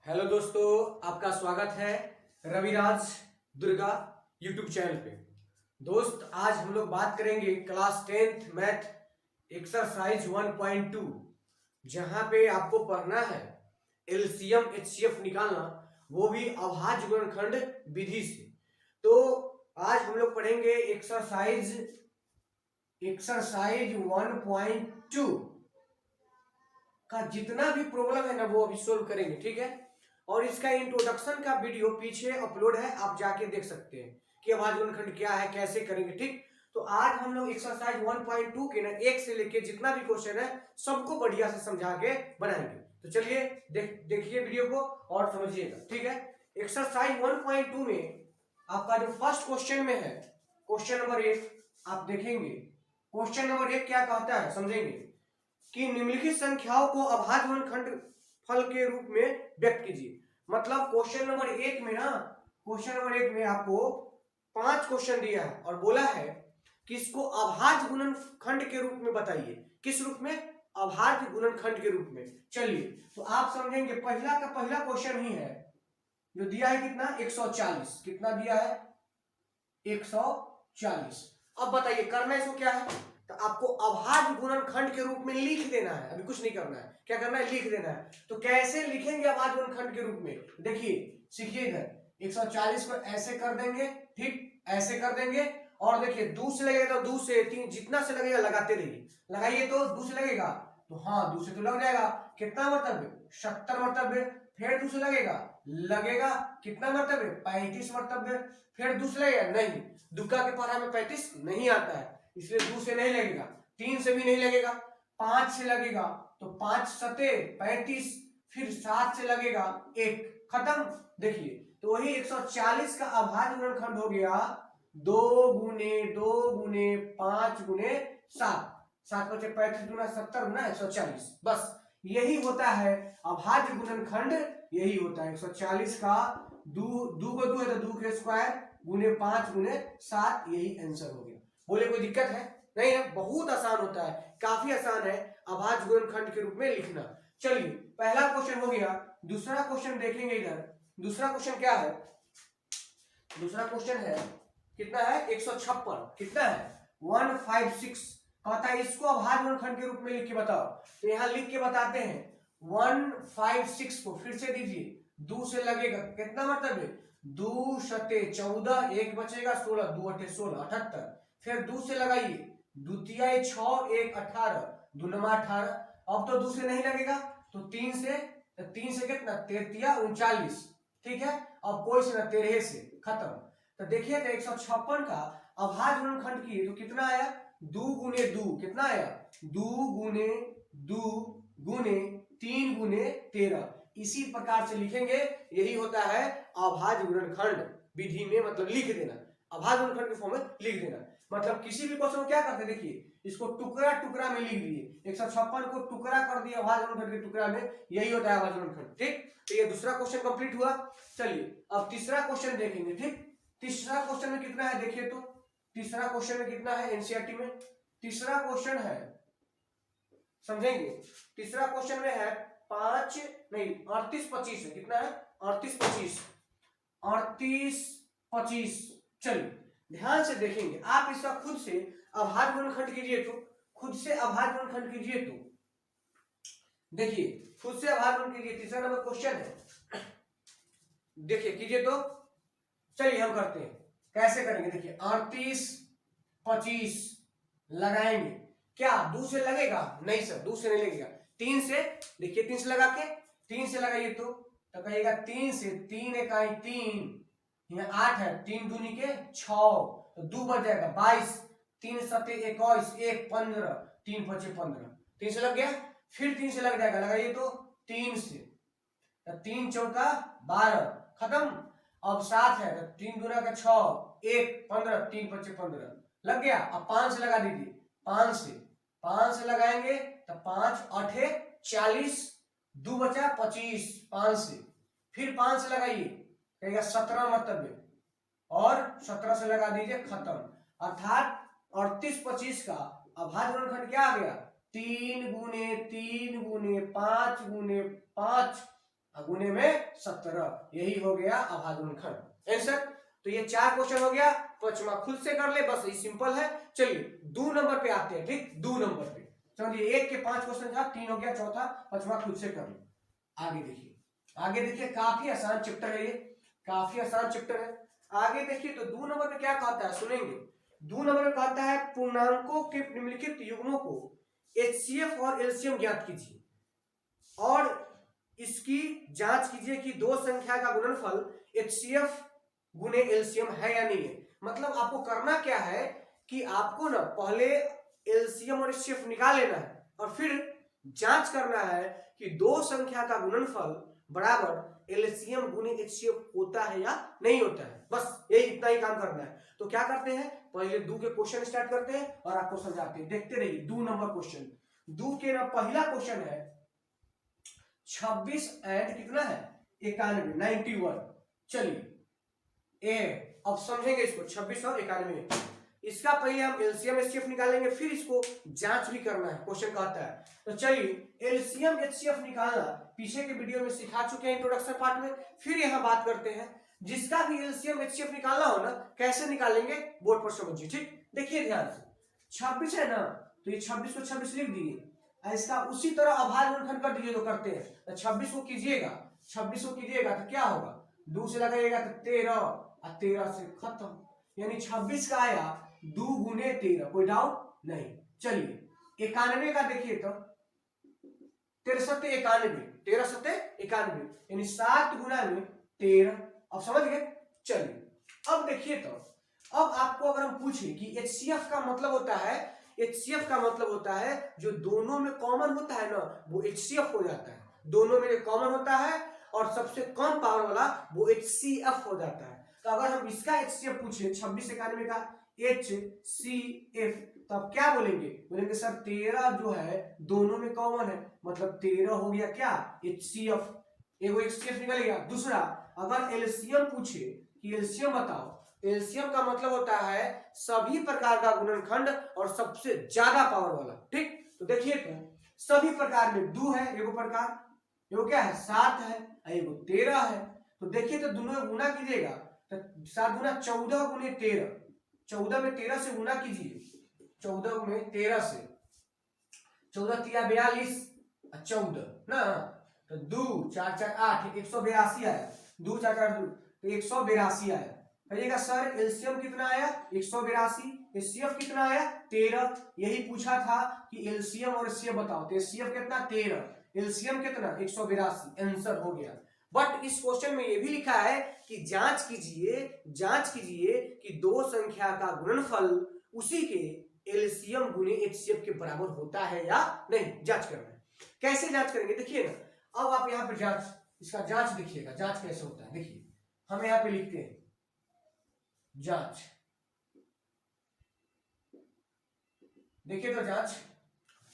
Hello दोस्तों, आपका स्वागत है रविराज दुर्गा यूट्यूब चैनल पे। दोस्त, आज हम लोग बात करेंगे क्लास 10th मैथ एक्सरसाइज 1.2, जहां पे आपको पढ़ना है एलसीएम एचसीएफ निकालना, वो भी अभाज्य गुणनखंड विधि से। तो आज हम लोग पढ़ेंगे एक्सरसाइज 1.2 का जितना भी प्रॉब्लम है ना वो अभी सोल्व करेंगे, ठीक है। और इसका इंट्रोडक्शन का वीडियो पीछे अपलोड है, आप जाके देख सकते हैं कि अभाज्य गुणनखंड क्या है, कैसे करेंगे, ठीक। तो आज हम लोग एक्सरसाइज 1.2 के ना एक से लेके जितना भी क्वेश्चन है सबको बढ़िया से समझा के बनाएंगे। तो चलिए देखिए वीडियो को और समझिएगा, ठीक है। एक्सरसाइज 1.2 में आपका जो फर्स्ट क्वेश्चन में है, क्वेश्चन नंबर 1 आप देखेंगे। क्वेश्चन नंबर 1 क्या कहता है समझेंगे कि निम्नलिखित संख्याओं को अभाज्य गुणनखंड फल के रूप में व्यक्त कीजिए। मतलब क्वेश्चन नंबर 1 में ना, क्वेश्चन नंबर 1 में आपको 5 क्वेश्चन दिया है और बोला है कि इसको अभाज्य गुणनखंड के रूप में बताइए। किस रूप में? अभाज्य गुणनखंड के रूप में। चलिए तो आप समझेंगे, पहला का पहला क्वेश्चन ही है जो दिया है कितना, 140। कितना दिया है? 140। अब बताइए करना इसको क्या है, तो आपको अभाज्य गुणनखंड के रूप में लिख देना है। अभी कुछ नहीं करना है, क्या करना है? लिख देना है। तो कैसे लिखेंगे अभाज्य गुणनखंड के रूप में? देखिए सीखिए, इधर 140 को ऐसे कर देंगे, ठीक, ऐसे कर देंगे। और देखिए दू से लगेगा तो दू से, तीन जितना से लगेगा लगाते रहिए। लगाइए तो दू से लगेगा तो हाँ, दू से तो लग जाएगा। कितना मर्तब्य? 70 मर्तब्य। फिर दू से लगेगा कितना मर्तब्य? 35 मर्तब्य। फिर दू से लगेगा नहीं, दुक्का के पढ़ा में 35 नहीं आता है, इसलिए 2 से नहीं लगेगा, 3 से भी नहीं लगेगा, 5 से लगेगा तो 5 सते 35, फिर 7 से लगेगा 1, खत्म। देखिए तो वही 140 का अभाज्य गुणनखंड हो गया 2 गुने 2 गुने 5 गुने 7। 7 बचे 35 गुना 70 गुना 140। बस यही होता है अभाज्य गुणनखंड, यही होता है 140 का। दू को दू है तो दू के स्क्वायर गुने 5 गुने 7, यही आंसर हो गया। बोले कोई दिक्कत है? नहीं है, बहुत आसान होता है, काफी आसान है अभाज्य गुणनखंड के रूप में लिखना। चलिए पहला क्वेश्चन हो गया। दूसरा क्वेश्चन देखेंगे इधर। दूसरा क्वेश्चन क्या है? दूसरा क्वेश्चन है कितना है? 156। कितना है? 156। कहता है इसको अभाज्य गुणनखंड के रूप में लिख के बताओ। तो यहां लिख के बताते हैं 156 को फिर से दीजिए, दू से लगेगा कितना मतलब है? 2 सते 14, 1 बचेगा 16, 2 अठे 16, 78। फिर दू से लगाइए, द्वितीय 6, 1 18, दुनमा 18। अब तो दू से नहीं लगेगा तो 3 से, तो 3 से कितना? 33 39, ठीक है। अब कोई से ना 13 से, खत्म। तो देखिए 156 का अभाज्य गुणनखंड की तो कितना आया? 2 गुने 2, कितना आया? 2 गुने 2 गुने 3 गुने 13। इसी प्रकार से लिखेंगे, यही होता है अभाज्य गुणनखंड विधि में, मतलब लिख देना, अभाज्य गुणनखंड के फॉर्म में लिख देना। मतलब किसी भी क्वेश्चन को क्या करते हैं, देखिए इसको टुकड़ा टुकड़ा में लिख दिए, 156 को टुकड़ा कर दिया अभाज्य गुणनखंड के टुकड़ा में, यही होता है अभाज्य गुणनखंड, ठीक। तो ये दूसरा क्वेश्चन कंप्लीट हुआ। चलिए अब तीसरा क्वेश्चन देखेंगे, ठीक। तीसरा क्वेश्चन में कितना है देखिए तो, तीसरा क्वेश्चन में कितना है एनसीईआरटी में? तीसरा क्वेश्चन है, समझेंगे, तीसरा क्वेश्चन में है 5 नहीं 38 25 है। कितना है? 38 25, 38 25। चलिए ध्यान से देखेंगे, आप इसका खुद से अभाज्य गुणनखंड कीजिए, तो खुद से अभाज्य गुणनखंड कीजिए, तो देखिए खुद से अभाज्य गुणनखंड कीजिए। तीसरा नंबर क्वेश्चन है, देखिए कीजिए तो। चलिए हम करते हैं, कैसे करेंगे देखिए। 38 25 लगाएंगे, क्या दू से लगेगा? नहीं सर, दू से नहीं लगेगा। 3 से, देखिए 3 से लगा के, 3 से लगाइए तो कहिएगा 3 से, 3 इकाई 3, यहाँ 8 है, 3 दूनी के 6, तो 2 बच जाएगा 22, 3 सते 21, 1 15, 3 पचे 15। 3 से लग गया, फिर 3 से लग जाएगा, लगाइए तो 3 से, तो 3 चौका 12, खत्म। अब 7 है तो 3 दूना का 6, 1 15, 3 पचे 15, लग गया। अब 5 से लगा दीजिए, 5 से, 5 से लगाएंगे तो 5 8 40, 2 बचा 25, 5 से, फिर 5 से लगाइए, कहेगा 17 मतलब, और 17 से लगा दीजिए, खत्म। अर्थात 38 25 का अभाज्य गुणनखंड क्या आ गया? 3 गुने 3 गुने 5 गुने 5 गुने में 17, यही हो गया अभाज्य गुणनखंड आंसर। तो ये 4 क्वेश्चन हो गया, पचमा खुद से कर ले, बस ये सिंपल है। चलिए 2 नंबर पे आते हैं, ठीक 2 नंबर पे समझिए, 1 के 5 क्वेश्चन था, 3 हो गया, चौथा पचमा खुद से कर लो। आगे देखिए, आगे देखिए, काफी आसान चैप्टर है ये, काफी आसान चैप्टर है। आगे देखिए तो 2 नंबर पे क्या कहता है सुनेंगे। 2 नंबर में कहता है पूर्णांकों के निम्नलिखित युग्मों को HCF और LCM ज्ञात कीजिए और इसकी जांच कीजिए कि दो संख्या का गुणनफल HCF गुने LCM है या नहीं है। मतलब आपको करना क्या है कि आपको ना पहले LCM और HCF निकाल लेना है और फिर जांच करना है कि दो संख्या का गुणनफल बराबर LCM गुने HCF होता है या नहीं होता है, बस यही इतना ही काम करना है। तो क्या करते हैं, पहले 2 के क्वेश्चन स्टार्ट करते हैं और आपको समझाते हैं, देखते रहिए। 2 नंबर क्वेश्चन, 2 के ना पहला क्वेश्चन है 26 एंड कितना है 91, 91। चलिए अब समझेंगे इसको, 26 और 91, इसका पहले हम एलसीएम एचसीएफ निकालेंगे, फिर इसको जांच भी करना है, क्वेश्चन कहता है। तो चलिए एलसीएम एचसीएफ निकालना पीछे के वीडियो में सिखा चुके हैं इंट्रोडक्शन पार्ट में, फिर यहाँ बात करते हैं। जिसका भी एलसीएम एचसीएफ निकालना हो ना, कैसे निकालेंगे बोर्ड पर समझिए, ठीक। देखिए ध्यान से, 26 है ना, तो ये 26 को 26 लिख दिए, इसका उसी तरह अभाज्य गुणनखंड कर दीजिए, तो करते हैं। तो 26 को कीजिएगा, 26 को कीजिएगा तो क्या होगा, 2 से लगाइएगा तो 13 और 13 से खत्म, यानी 26 का आया 2 गुने 13, कोई डाउट नहीं। चलिए 91 का देखिए तो 13 91, 13 91 यानी 7 गुना में 13, अब समझ गए। चलिए अब देखिए तो, अब आपको अगर हम पूछे कि HCF का मतलब होता है, HCF का मतलब होता है जो दोनों में कॉमन होता है ना वो HCF हो जाता है, दोनों में कॉमन होता है और सबसे कम पावर वाला वो HCF हो जाता है। तो अगर हम इसका HCF पूछे 26 91 का HCF, तो आप क्या बोलेंगे, बोलेंगे सर 13 जो है दोनों में कॉमन है, मतलब 13 हो गया क्या HCF, एगो HCF निकलेगा। दूसरा अगर एलसीएम पूछे कि एलसीएम बताओ, एलसीएम का मतलब होता है सभी प्रकार का गुणनखंड और सबसे ज्यादा पावर वाला, ठीक। तो देखिए तो सभी प्रकार में 2 है एगो प्रकार, एगो क्या है 7 है, एगो 13 है। तो देखिए तो दोनों में गुना कीजिएगा तो 7 गुना 14 गुने 13, 14 में 13 से गुना कीजिए, 14 में 13 से, 14 तिया 42 और 14 ना, तो 2 4 4 8 182 आया, 2 4 4 2 तो 182 आया। कहिएगा सर एलसीएम कितना आया 182, एचसीएफ कितना आया 13, यही पूछा था कि एलसीएम और एचसीएफ बताओ, तो एचसीएफ कितना 13, एलसीएम कितना 182, आंसर हो गया। बट इस क्वेश्चन में ये भी लिखा है कि जांच कीजिए कि दो संख्या का गुणनफल उसी के एलसीएम गुने एचसीएफ के बराबर होता है या नहीं, जांच करना है। कैसे जांच करेंगे देखिए ना, अब आप यहाँ पे जांच, इसका जांच देखिएगा, जांच कैसे होता है। देखिए हम यहाँ पे लिखते हैं जांच, देखिए तो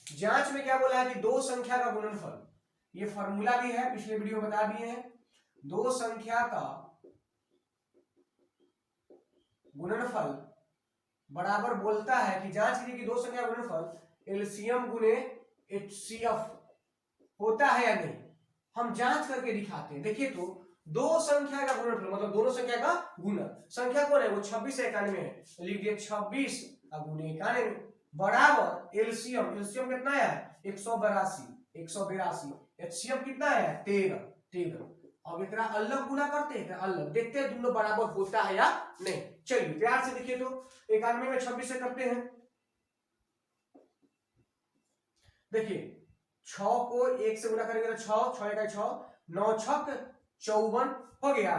जांच में क्या बोला है कि दो संख्या का गुणनफल, ये फॉर्मूला भी है पिछले वीडियो बता दिए हैं, दो संख्या का गुणनफल बराबर बोलता है कि जांच कीजिए कि दो संख्या का गुणनफल एलसीएम गुने एचसीएफ होता है या नहीं। हम जांच करके दिखाते हैं। देखिए तो दो संख्या का गुणनफल मतलब दोनों संख्या का गुणन, संख्या कौन है वो 26 91 है, लिख दिए 26 गुने 91 बराबर एलसीएम, एलसीएम कितना है 182, एचसीएफ कितना है 13। अब इतना अलग गुना करते हैं, अलग देखते हैं दोनों बराबर होता है या नहीं। चलिए प्यार से देखिए तो 91 में 26 से करते हैं, देखिए 6 को 1 से गुना करेंगे तो 6 6 का 6, 9 छक 54 हो गया।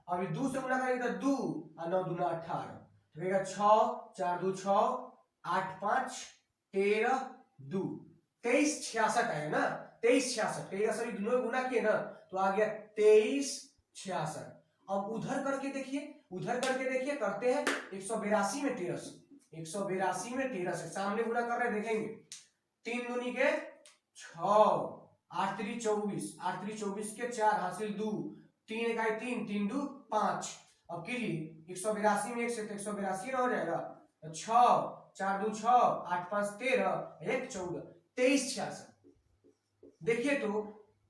अभी 2 से गुना करेंगे तो 2 और 9 दूना 18, तो रहेगा 6 4 2 6 8 5 13 2 23 66 आएगा ना, 23 66 कहेगा सर दोनों गुना किए ना, तो आ गया 23 66। अब उधर करके देखिए, करते हैं 182 में 13 से, 182 में 13 से सामने गुना कर रहे हैं, देखेंगे 3 दूनी के 6 8 3 24, 8 3 24 के 4 हासिल 2, 3 इकाई 3 3 2 5। अब कीजिए 182 में 1 से 182 हो जाएगा, 6 4 2 6 8 5 13 1 14 23 66। देखिए तो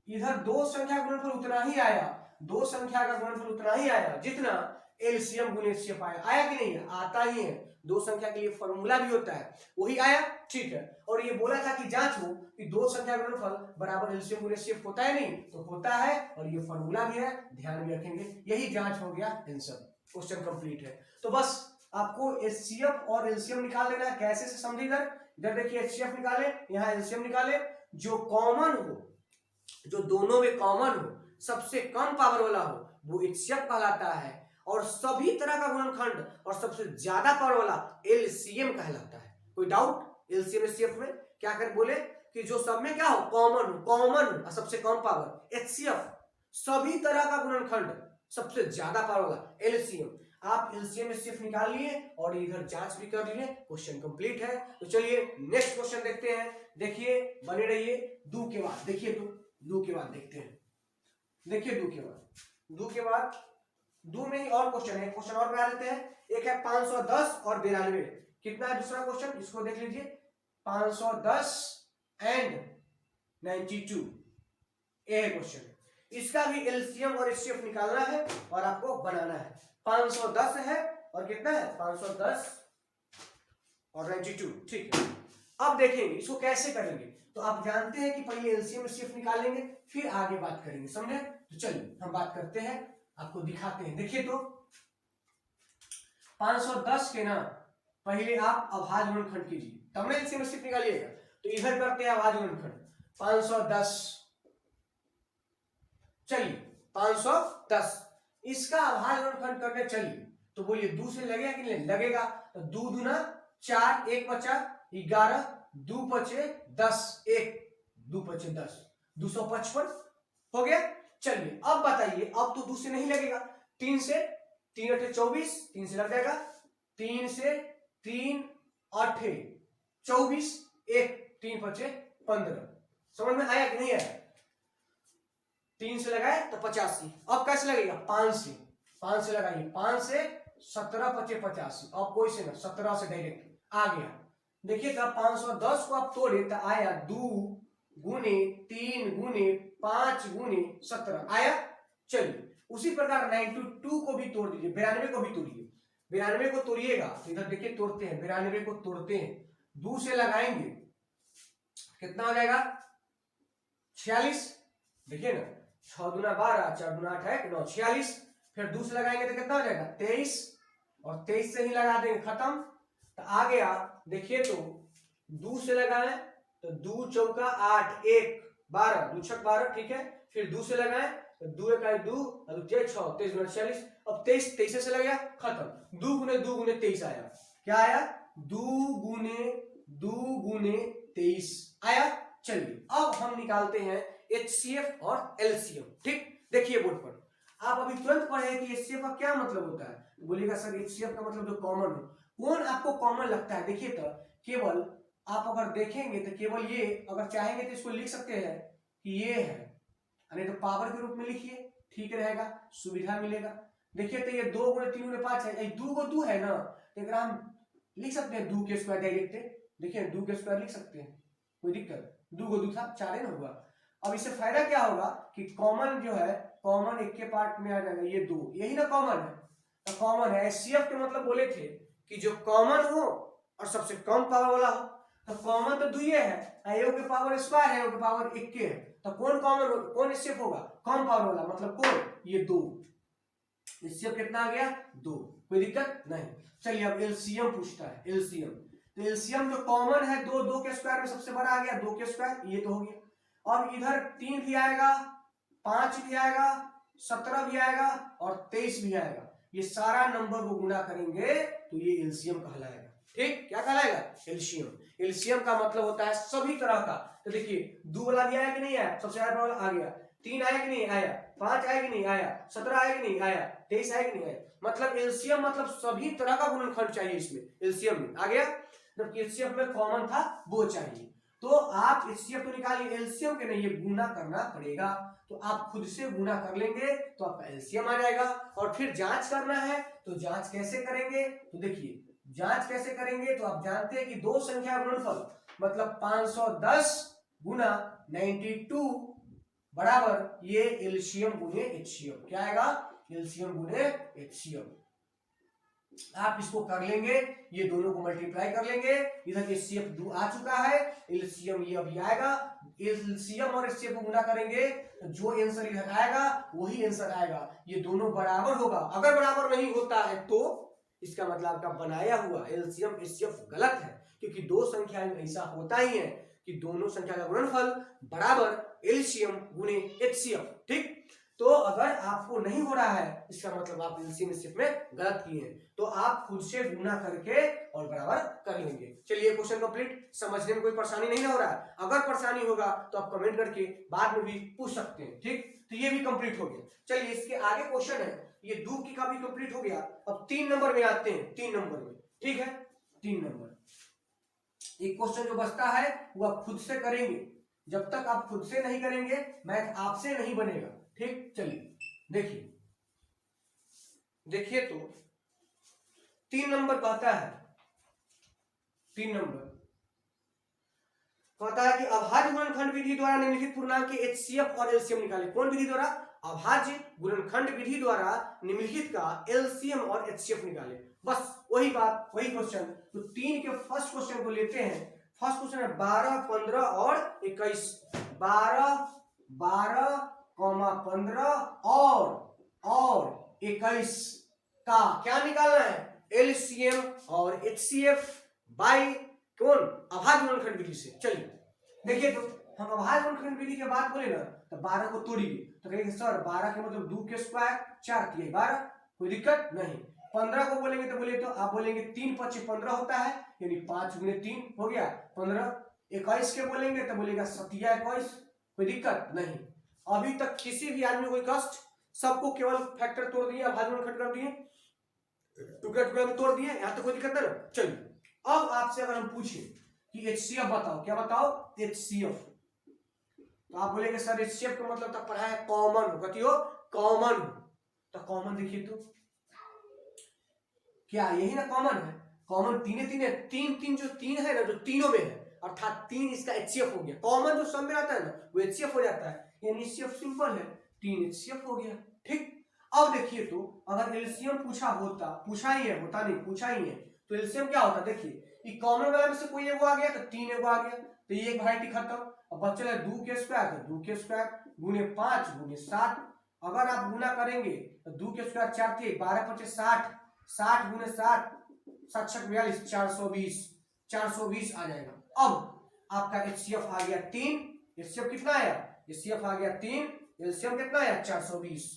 इधर दो संख्या का गुणनफल उतना ही आया, दो संख्या का गुणनफल उतना ही आया जितना एलसीएम गुने एचसीएफ आया। आया कि नहीं है? आता ही है। दो संख्या के लिए फॉर्मूला भी होता है, वही आया, ठीक है। और ये बोला था कि जांच हो कि दो संख्या का गुणनफल बराबर एलसीएम गुने एचसीएफ होता है, नहीं तो होता है, और ये फॉर्मूला भी है, ध्यान भी रखेंगे। यही जांच हो गया आंसर, क्वेश्चन कंप्लीट है। तो बस आपको एचसीएफ और एलसीएम निकाल देना है। कैसे से समझे? इधर देखिए एचसीएफ निकाले, यहाँ एलसीएम निकाले, जो कॉमन हो, जो दोनों में कॉमन हो, सबसे कम पावर वाला हो, वो एचसीएफ कहलाता है। और सभी तरह का गुणनखंड और सबसे ज्यादा पावर वाला एलसीएम कहलाता है। कोई डाउट? एलसीएम एचसीएफ में क्या कर बोले कि जो सब में क्या हो, कॉमन और सबसे कम पावर एचसीएफ, सभी तरह का गुणनखंड सबसे ज्यादा पावर वाला एलसीएम। आप एलसीएम एचसीएफ निकाल लिए और इधर जांच भी कर लिए, क्वेश्चन कंप्लीट है। तो चलिए नेक्स्ट क्वेश्चन देखते हैं। देखिए, बने रहिए। दो के बाद देखिए, दो के बाद देखते हैं। देखिए दो के बाद दो में ही और क्वेश्चन है, क्वेश्चन और बना लेते हैं। एक है 510 और 92। कितना है दूसरा क्वेश्चन, इसको देख लीजिए। 510 एंड 92 ये है क्वेश्चन। इसका भी एलसीएम और एचसीएफ निकालना है और आपको बनाना है। 510 है और कितना है, 510 और 92, ठीक है। अब देखेंगे इसको कैसे करेंगे। तो आप जानते हैं कि पहले एलसीएम एचसीएफ निकालेंगे, फिर आगे बात करेंगे, समझे? तो चलिए हम बात करते हैं, आपको दिखाते हैं। देखिए तो 510 के ना पहले आप अभाज्य गुणनखंड कीजिए, तब ना एलसीएम एचसीएफ निकालिएगा। तो इधर करते हैं अभाज्य गुणनखंड 510। चलिए 510 इसका अभाज्य गुणनखंड करने चलिए, तो बोलिए दो से लगेगा कि नहीं लगेगा? तो दो दूना 4, एक बचा 11, दो पचे 10, एक दो पचे 10, 255 हो गया। चलिए अब बताइए, अब तो दो से नहीं लगेगा, 3 से 3 8 24, 3 से लग जाएगा, 3 से 3 8 24, एक 3 5 15। समझ में आया कि नहीं आया? 3 से लगाए तो 85। अब कैसे लगेगा? 5 से लगाइए, 5 से 17 5 85। अब कोई से ना 17 से डायरेक्ट आ गया। देखिएगा 510 को आप तोड़े तो आया 2 गुने 3 गुने 5 गुने 17 आया। चलिए उसी प्रकार 92 को भी तोड़ दीजिए, 92 को भी तोड़िए। 92 को तोड़िएगा तो इधर देखिए तोड़ते हैं, 92 को तोड़ते हैं, 2 से लगाएंगे कितना हो जाएगा? 46। देखिए ना 6 दूना 12, 4 दूना 8 9 46। फिर 2 से लगाएंगे तो कितना हो जाएगा? 23, और 23 से ही लगा देंगे, खत्म। तो आ गया। देखिए तो 2 से लगाएं तो 2 चौका 8, 1 12, 2 छक 12, ठीक है। फिर 2 से लगाएं तो 2 1 2 और 2 6 23 गुना 46। अब 23 से लग गया, खत्म। 2 गुने 23 आया। क्या आया? 2 गुने 23 आया। चलिए अब हम निकालते हैं एचसीएफ और एलसीएम, ठीक। देखिए बोर्ड पर आप अभी तुरंत पढ़े कि एचसीएफ का क्या मतलब होता है। बोलिएगा सर एचसीएफ का मतलब जो कॉमन हो, कौन आपको कॉमन लगता है? देखिए तो केवल आप अगर देखेंगे तो केवल ये, अगर चाहेंगे तो इसको लिख सकते हैं कि ये है, नहीं तो पावर के रूप में लिखिए, ठीक रहेगा, सुविधा मिलेगा। देखिए तो ये 2 गुणे 3 गुणे 5 है, 2 को 2 है ना, तो हम लिख सकते हैं 2 के स्क्वायर डायरेक्ट। देखिए 2 के स्क्वायर लिख सकते हैं, कोई दिक्कत? 2 को 2 था, 4 ही ना होगा। अब इससे फायदा क्या होगा कि कॉमन जो है, कॉमन एक के पार्ट में आ जाएगा, ये 2 यही ना कॉमन है, तो कॉमन है। एचसीएफ के मतलब बोले थे कि जो कॉमन हो और सबसे कम पावर वाला हो, तो कॉमन तो 2 है, एओ के पावर स्क्वायर है, एओ के पावर 1 है, तो कौन कॉमन हो, कौन एचसीएफ होगा? कम पावर वाला, मतलब कौन? ये 2। एचसीएफ कितना आ गया? 2, कोई दिक्कत नहीं। चलिए अब एलसीएम पूछता है, एलसीएम। तो एलसीएम जो कॉमन है 2, 2 के स्क्वायर में सबसे बड़ा आ गया 2 के स्क्वायर, ये तो हो गया। अब इधर 3 भी आएगा, 5 भी आएगा, 17 भी आएगा और 23 भी आएगा। ये सारा नंबर को गुना करेंगे तो ये एलसीएम कहलाएगा, ठीक। क्या कहलाएगा? एलसीएम। एलसीएम का मतलब होता है सभी तरह का। तो देखिए 2 वाला भी आया कि नहीं आया? सबसे ज्यादा वाला आ गया। 3 आया कि नहीं आया? 5 आया कि नहीं आया? 17 आया कि नहीं आया? 23 आया कि नहीं आया? मतलब एलसीएम मतलब सभी तरह का गुणनखंड चाहिए इसमें, एलसीएम में आ गया। जबकि एचसीएफ में कॉमन था वो चाहिए। तो आप एचसीएफ को निकालिए, एलसीएम के नहीं, ये गुना करना पड़ेगा। तो आप खुद से गुना कर लेंगे तो आपका एलसीएम आ जाएगा। और फिर जांच करना है तो जांच कैसे करेंगे? तो देखिए जांच कैसे करेंगे, तो आप जानते हैं कि दो संख्या गुणनफल मतलब 510 गुना 92 बराबर ये एलसीएम गुने एचसीएफ। क्या आएगा? एलसीएम गुने एचसीएफ। आप इसको कर लेंगे, ये दोनों को मल्टीप्लाई कर लेंगे, इधर एचसीएफ आ चुका है, एलसीएम ये अभी आएगा, एलसीएम और एचसीएफ को गुना करेंगे तो जो आंसर इधर आएगा वही आंसर आएगा। ये दोनों बराबर होगा। अगर बराबर नहीं होता है तो इसका मतलब आपका बनाया हुआ एलसीएम एचसीएफ गलत है, क्योंकि दो संख्या में ऐसा होता ही है कि दोनों संख्या का गुणनफल बराबर एलसीएम गुने एचसीएफ। ठीक, तो अगर आपको नहीं हो रहा है इसका मतलब आप एलसीएम एचसीएफ में गलत किए हैं, तो आप खुद से गुना करके और बराबर कर लेंगे। चलिए क्वेश्चन कंप्लीट। समझने में कोई परेशानी नहीं हो रहा है? अगर परेशानी होगा तो आप कमेंट करके बाद में भी पूछ सकते हैं। ठीक, तो ये भी कंप्लीट हो गया। चलिए इसके आगे क्वेश्चन है, ये 2 की का भी कंप्लीट हो गया। अब 3 नंबर में आते हैं, 3 नंबर में। ठीक है, 3 नंबर एक क्वेश्चन जो बचता है वो आप खुद से करेंगे। जब तक आप खुद से नहीं करेंगे मैथ आपसे नहीं बनेगा। ठीक, चलिए देखिए, देखिए तो 3 नंबर कहता है, 3 नंबर कहता है कि अभाज्य गुणनखंड विधि द्वारा निम्नलिखित पूर्णांक के एचसीएफ और एलसीएम निकालें। कौन विधि द्वारा? अभाज्य गुणनखंड विधि द्वारा निम्नलिखित का एलसीएम और एचसीएफ निकालें। बस वही बात, वही क्वेश्चन। तो 3 के फर्स्ट क्वेश्चन को लेते हैं। फर्स्ट क्वेश्चन है 12, 15 और 21। 12, 15 और 21 का क्या निकालना है? एलसीएम और एचसीएफ बाई कौन? अभाज्य गुणनखंड विधि से। चलिए देखिए, तो हम अभाज्य गुणनखंड विधि के बात बोले ना तो 12 को तोड़िए तो कहेंगे सर 12 के मतलब 2 के स्क्वायर 4 किए 12, कोई दिक्कत नहीं। 15 को बोलेंगे तो बोले तो आप बोलेंगे 3 × 5 = 15 होता है, यानी 5 × 3 हो गया 15। 21 के बोलेंगे तो बोलेगा 7 या 21, कोई दिक्कत नहीं। अभी तक किसी भी आदमी को कोई कष्ट, सबको केवल फैक्टर तोड़ दिए, अभाज्य गुणनखंड कर दिए, टुकड़ा टुकड़ा में तोड़ दिए, यहाँ तो कोई दिक्कत नहीं। चलिए अब आपसे अगर हम पूछे कि एचसीएफ बताओ, क्या बताओ? एचसीएफ, तो आप बोलेंगे सर एचसीएफ का मतलब तक पढ़ा है कॉमन हो, कतियो कॉमन हो। तो कॉमन देखिए तो क्या यही ना कॉमन है? कॉमन तीन जो 3 है ना, जो तीनों में है, अर्थात 3 इसका एचसीएफ हो गया। कॉमन जो सब में आता है ना वो एचसीएफ हो जाता है, यानी एचसीएफ सिंपल है, 3 एचसीएफ हो गया। ठीक, अब देखिए तो अगर एलसीएम पूछा होता, पूछा ही है, होता नहीं पूछा ही है, तो एलसीएम क्या होता? देखिए ये कॉमन वाला में से कोई एगो आ गया तो 3 एगो आ गया, तो ये एक वैरायटी खत्म। अब बच्चे 2 के स्क्वायर तो 2 के स्क्वायर गुने 5 गुने 7। अगर आप गुना करेंगे तो 2 के स्क्वायर 4 × 12 = 60, 60 गुने 7 7 × 42 420, 420 आ जाएगा। अब आपका एचसीएफ आ गया 3, एचसीएफ कितना आया? एचसीएफ आ गया 3, एलसीएम कितना आया? 420।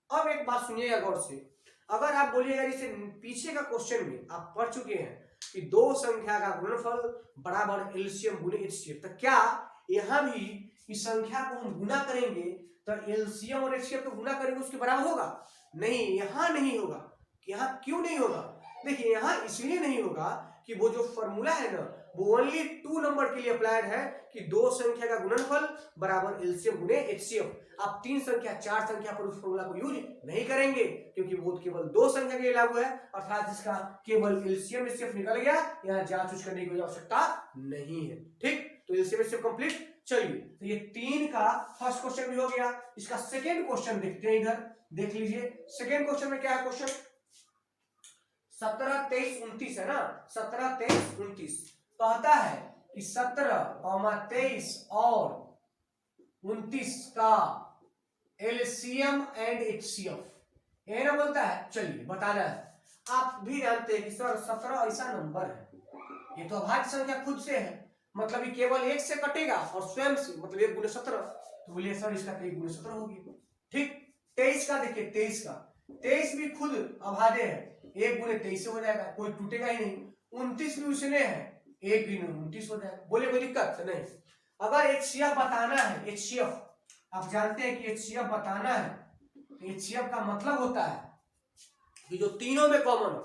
अब एक बात सुनिएगा गौर से, अगर आप बोलिएगा इसे पीछे का क्वेश्चन में आप पढ़ चुके हैं कि दो संख्या का गुणनफल बराबर एलसीएम गुने एचसीएफ, तो क्या यहां भी इस संख्या को हम गुना करेंगे तो एलसीएम और एचसीएफ को गुना करेंगे उसके बराबर होगा? नहीं, यहां नहीं होगा। यहां क्यों नहीं होगा? देखिए यहां इसलिए नहीं होगा कि वो जो फॉर्मूला है ना वो ओनली 2 नंबर के लिए अप्लाइड है कि दो संख्या का गुणनफल बराबर एलसीएम गुने एचसीएफ। आप 3 संख्या 4 संख्या पर उस फॉर्मूला को यूज नहीं करेंगे, क्योंकि वो केवल 2 संख्या के लिए लागू है, अर्थात जिसका केवल एलसीएम एचसीएफ निकल गया, यहाँ जांच उच करने की आवश्यकता नहीं है। ठीक, तो एलसीएम एचसीएफ कंप्लीट। चलिए तो ये 3 का फर्स्ट क्वेश्चन भी हो गया। इसका सेकेंड क्वेश्चन देखते हैं, इधर देख लीजिए। सेकेंड क्वेश्चन में क्या है? क्वेश्चन 17, 23, 29 है ना, 17, 23, 29 कहता है कि 17, 23 और 29 का एलसीएम एंड एचसीएफ ये ना बोलता है। चलिए बताना है। आप भी जानते हैं कि सर 17 ऐसा नंबर है, ये तो अभाज्य संख्या खुद से है, मतलब ये केवल 1 से कटेगा और स्वयं से, मतलब 1 × 17, तो बोलिए सर इसका 1 × 17 होगी। ठीक, 23 का देखिए, 23 भी खुद अभाज्य है, 1 × 23 से हो जाएगा, कोई टूटेगा ही नहीं। 29 भी उसने है, 1 × 29 हो जाएगा, बोले कोई दिक्कत नहीं। अगर एचसीएफ बताना है, एचसीएफ आप जानते हैं कि एचसीएफ बताना है, एचसीएफ का मतलब होता है कि जो तीनों में कॉमन हो।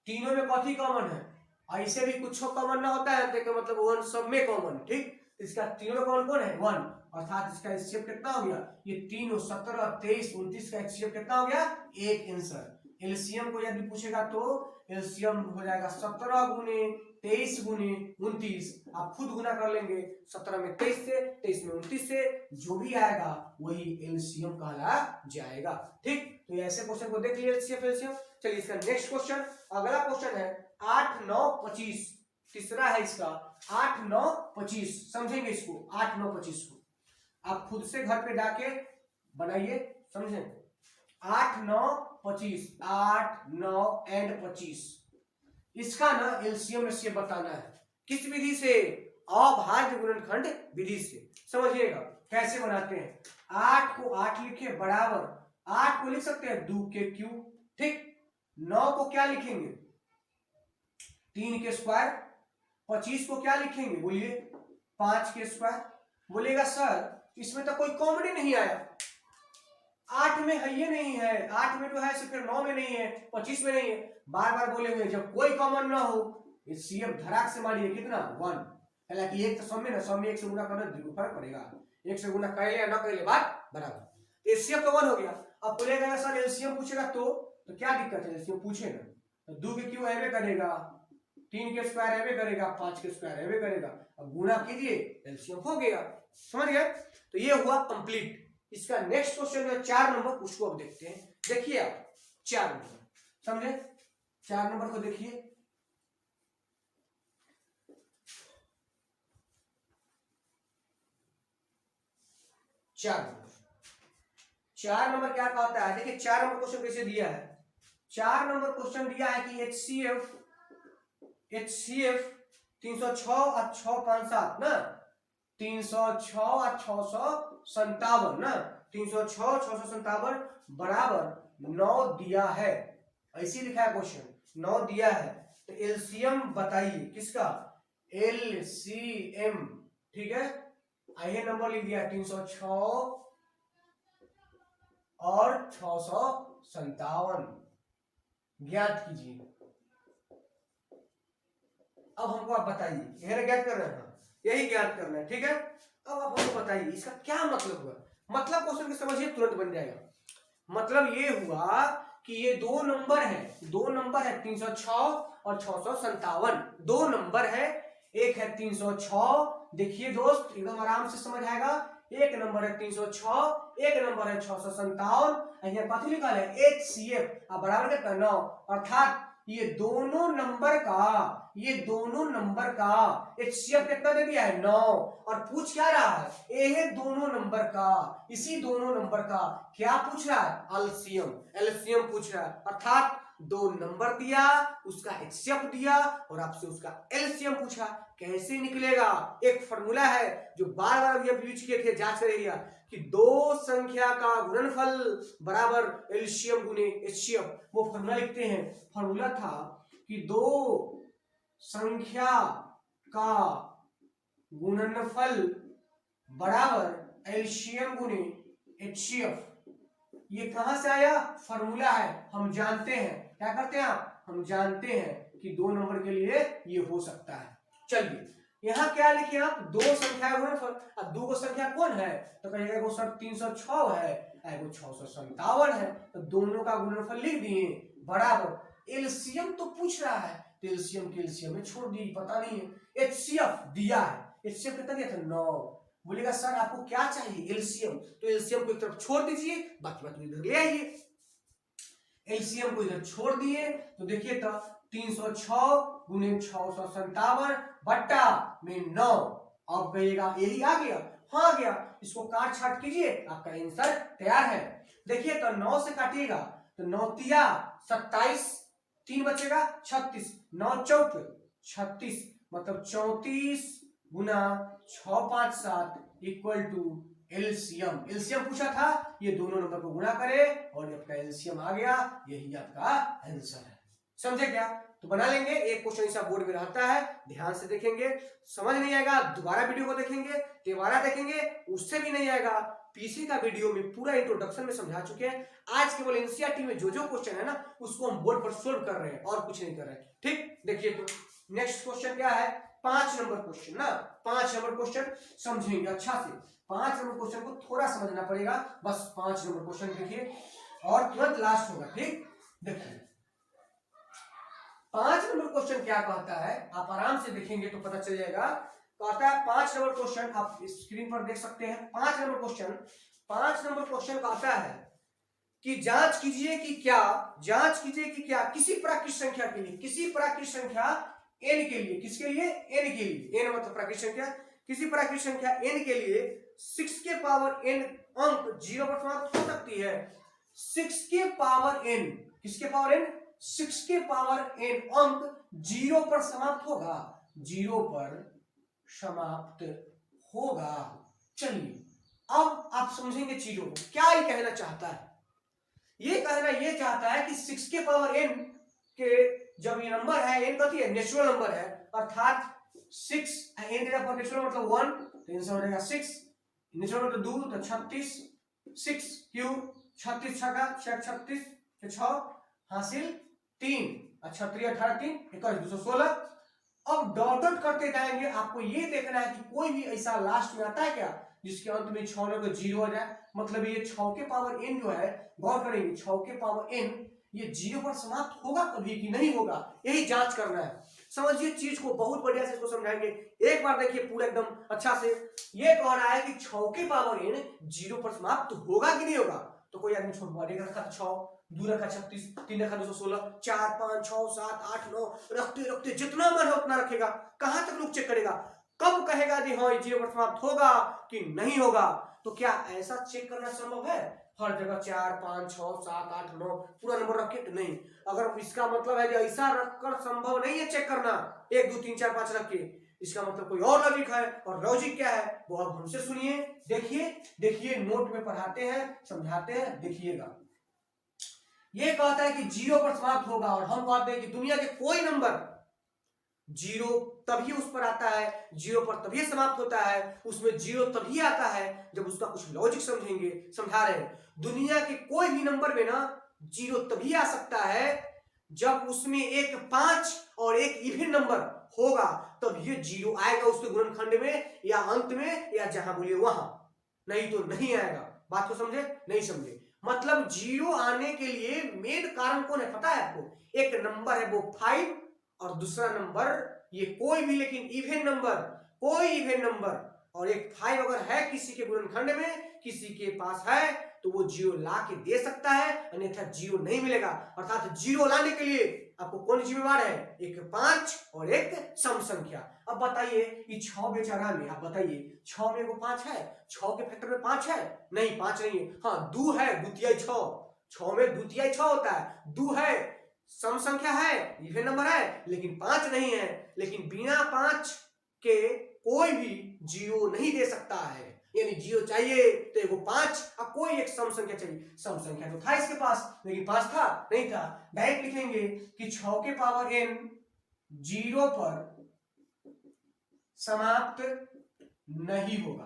तीनों में कथी कॉमन है? ऐसे भी कुछ कॉमन ना होता है तो मतलब 1 सब में कॉमन। ठीक, इसका तीनों में कॉमन कौन है? 1, अर्थात इसका एचसीएफ कितना हो गया? ये तीनों 17, 23, 29 का एचसीएफ कितना हो गया? 1 आंसर। एलसीएम को यदि पूछेगा तो एलसीएम हो जाएगा 17 गुने 23 गुने 29। आप खुद गुना कर लेंगे, 17 में 23 से, 23 में 29 से, जो भी आएगा वही एलसीएम कहला जाएगा। ठीक, तो ऐसे क्वेश्चन को देख लिया एलसीएम। चलिए इसका नेक्स्ट क्वेश्चन, अगला क्वेश्चन है 8 9 25, तीसरा है इसका 8 9 25। समझेंगे इसको 8 9 25 को, आप खुद से घर पे जाके बनाइए, समझे। 8 9 25, 8 9 एंड 25, इसका ना एलसीएम से बताना है। किस विधि से? अभाज्य गुणनखंड विधि से। समझिएगा कैसे बनाते हैं। 8 को 8 लिखे बराबर, 8 को लिख सकते हैं 2 के क्यूब, ठीक। 9 को क्या लिखेंगे 3 के स्क्वायर, 25 को क्या लिखेंगे बोलिए 5 के स्क्वायर। बोलेगा सर इसमें तो कोई कॉमन नहीं आया, 8 में है ये नहीं है, 8 में तो है सिर्फ 9 में नहीं है, 25 में नहीं है। बार बार बोले हुए जब कोई कॉमन ना हो सीएफ धड़ाक से मारिए कितना 1। हालांकि एक तो सब में ना, सब में 1 से गुना करना फर्क पड़ेगा, 1 से गुना कर ले या ना कर ले बात बराबर। एलसीएम तो 1 हो गया। अब बोलेगा सर एलसीएम पूछेगा तो क्या दिक्कत है, एलसीएम पूछेगा तो 2 के क्यों एवे करेगा, 3 के स्क्वायर एवे करेगा, 5 के स्क्वायर एवे करेगा। अब गुना कीजिए एलसीएम हो गया। समझ गए, तो ये हुआ कंप्लीट। इसका नेक्स्ट क्वेश्चन है 4 नंबर, उसको अब देखते हैं। देखिए आप 4 नंबर, समझे। 4 नंबर को देखिए, चार नंबर क्या कहता है। देखिए 4 नंबर क्वेश्चन कैसे दिया है। 4 नंबर क्वेश्चन दिया है कि HCF 306 और 657 ना, 306 और 657 ना, 306 657 बराबर 9 दिया है, ऐसे लिखा है क्वेश्चन 9 दिया है। तो एलसीएम बताइए किसका, एलसीएम, ठीक है। आइए नंबर लिख दिया 306 और 657 ज्ञात कीजिए। अब हमको आप बताइए, यह ज्ञात कर रहे हैं, यही ज्ञात करना है, ठीक है। अब आप हमको बताइए इसका क्या मतलब हुआ। मतलब क्वेश्चन की समझिए तुरंत बन जाएगा। मतलब ये हुआ कि ये 2 नंबर है, 2 नंबर है 306 और 657, 2 नंबर है। एक है 306, देखिए दोस्त एकदम आराम से समझ आएगा। एक नंबर है 306, एक नंबर है 657। यहाँ कथी लिखा है HCF बराबर कितना 9, अर्थात ये दोनों नंबर का HCF कितना दे दिया है 9। और पूछ क्या रहा है, ये दोनों नंबर का, इसी दोनों नंबर का क्या पूछ रहा है, एलसीएम पूछ रहा है। अर्थात 2 नंबर दिया, उसका HCF दिया और आपसे उसका एलसीएम पूछा। कैसे निकलेगा, एक फॉर्मूला है जो बार बार यूज किए थे, जांच कर लिया कि 2 संख्या का गुणनफल बराबर एलसीएम गुने HCF। वो फॉर्मूला लिखते हैं, फॉर्मूला था कि 2 संख्या का गुणनफल बराबर एलसीएम गुने HCF। ये कहां से आया, फॉर्मूला है, हम जानते हैं। क्या करते हैं आप, हम जानते हैं कि 2 नंबर के लिए ये हो सकता है। चलिए यहाँ क्या लिखे आप, 2 संख्या गुणनफल। अब 2 को संख्या कौन है, तो कहिएगा वो सर 306 है, एगो 657 है, तो दोनों का गुणनफल लिख दिए बराबर। एलसीएम तो पूछ रहा है, तो एलसीएम के एलसीएम में छोड़ दी, पता नहीं है। HCF दिया है, HCF कितना दिया था 9। बोलेगा सर आपको क्या चाहिए एलसीएम, तो एलसीएम को एक तरफ छोड़ दीजिए, बाकी बात इधर ले आइए। एलसीएम को इधर छोड़ दिए तो देखिए तो 306 गुने 657 बट्टा में 9। अब कहिएगा यही आ गया, हाँ आ गया। इसको काट छाट कीजिए, आपका आंसर तैयार है। देखिए तो 9 से काटिएगा तो 9 तिया 27, 3 बचेगा 36, 9 चौक 36, मतलब 34 गुना 657 इक्वल टू एलसीएम। एलसीएम पूछा था, ये दोनों नंबर को गुणा करे और आपका एलसीएम आ गया, यही आपका आंसर है। समझे क्या, तो बना लेंगे। एक क्वेश्चन ऐसा बोर्ड में रहता है, ध्यान से देखेंगे, समझ नहीं आएगा दोबारा वीडियो को देखेंगे, दोबारा देखेंगे, उससे भी नहीं आएगा। पीछे का वीडियो में पूरा इंट्रोडक्शन में समझा चुके हैं। आज केवल एनसीईआरटी में जो क्वेश्चन है ना, उसको हम बोर्ड पर सोल्व कर रहे हैं और कुछ नहीं कर रहे हैं। ठीक, देखिए तो नेक्स्ट क्वेश्चन क्या है, 5 नंबर क्वेश्चन ना, 5 नंबर क्वेश्चन समझेंगे अच्छा से। 5 नंबर क्वेश्चन को थोड़ा समझना पड़ेगा, बस 5 नंबर क्वेश्चन देखिए और तुरंत लास्ट होगा। ठीक, देखिए 5 नंबर क्वेश्चन क्या कहता है, आप आराम से देखेंगे तो पता चल जाएगा। कहता है 5 नंबर क्वेश्चन, आप स्क्रीन पर देख सकते हैं। 5 नंबर क्वेश्चन कहता है कि जांच कीजिए कि क्या किसी प्राकृत संख्या के लिए, किसी प्राकृत संख्या n के लिए, किसके लिए, n के लिए, n मतलब प्राकृत संख्या, किसी प्राकृत संख्या n के लिए 6 के पावर n अंक 0 पर समाप्त हो सकती है। 6 के पावर n, किसके पावर n, 6 के पावर n अंक 0 पर समाप्त होगा, 0 पर समाप्त होगा। चलिए अब आप समझेंगे चीजों को, क्या ये कहना चाहता है। ये कहना ये चाहता है कि 6 के पावर n के जब ये नंबर है, n कथी है, नेचुरल नंबर है, अर्थात 6 n पर नेचुरल मतलब 1, तो आंसर हो जाएगा 6, नेचुरल मतलब 2 तो 36, 6 क्यूब 36 छका 36 के 6 हासिल 3, अच्छा 3 18 3 21 216। अब डॉट डॉट करते जाएंगे, आपको ये देखना है कि कोई भी ऐसा लास्ट में आता है क्या जिसके अंत में 6 ना तो 0 आ जाए, मतलब ये 6 के पावर n जो है, गौर करेंगे 6 के पावर n ये 0 पर समाप्त होगा कभी कि नहीं होगा, यही जांच करना है। समझिए चीज को, बहुत बढ़िया से इसको समझाएंगे। एक बार देखिए पूरा एकदम अच्छा से। ये कह रहा है कि 6 के पावर n 0 पर समाप्त होगा कि नहीं होगा, तो कोई आदमी छोड़ एक रखा 6, 2 रखा 36, 3 रखा 216, 4 5 6 7 8 9 रखते रखते जितना मन है उतना रखेगा। कहां तक लोग चेक करेगा, कब कहेगा कि हाँ 0 पर समाप्त होगा कि नहीं होगा। तो क्या ऐसा चेक करना संभव है, हर जगह 4 5 6 7 8 9 पूरा नंबर रखे, तो नहीं। अगर इसका मतलब है कि ऐसा रखकर संभव नहीं है चेक करना 1 2 3 4 5 रख के, इसका मतलब कोई और लॉजिक है, और लॉजिक क्या है वो आप हमसे सुनिए। देखिए नोट में पढ़ाते हैं, समझाते हैं, देखिएगा। ये कहता है कि 0 पर समाप्त होगा, और हम कहते हैं कि दुनिया के कोई नंबर 0 तभी उस पर आता है, 0 पर तभी समाप्त होता है, उसमें 0 तभी आता है जब उसका कुछ लॉजिक समझेंगे, समझा रहे हैं। दुनिया के कोई भी नंबर में ना 0 तभी आ सकता है जब उसमें एक 5 और एक इवन नंबर होगा, तब ये 0 आएगा उसके गुणनखंड में या अंत में या जहां बोलिए वहां, नहीं तो नहीं आएगा। बात को समझे, नहीं समझे, मतलब 0 आने के लिए मेन कारण कौन है पता है आपको, एक नंबर है वो 5, और दूसरा नंबर ये कोई भी लेकिन इवन नंबर, कोई इवन नंबर, और एक 5 अगर है किसी के गुणनखंड में, किसी के पास है, तो वो 0 ला के दे सकता है, अन्यथा 0 नहीं मिलेगा। अर्थात 0 लाने के लिए आपको कौन जिम्मेवार है, एक 5 और एक सम संख्या। अब बताइए ये 6 बेचारा में, आप बताइए 6 में वो 5 है, 6 के फैक्टर में 5 है, नहीं 5 नहीं है, हाँ 2 है, द्वितीय 6 में द्वितीय 6 होता है, 2 है, सम संख्या है, इवन नंबर है, लेकिन 5 नहीं है। लेकिन बिना 5 के कोई भी 0 नहीं दे सकता है, यानी 0 चाहिए तो एगो 5 और कोई एक सम संख्या चाहिए। सम संख्या तो था इसके पास, लेकिन 5 था नहीं था। डायरेक्ट लिखेंगे कि 6 के पावर n 0 पर समाप्त नहीं होगा।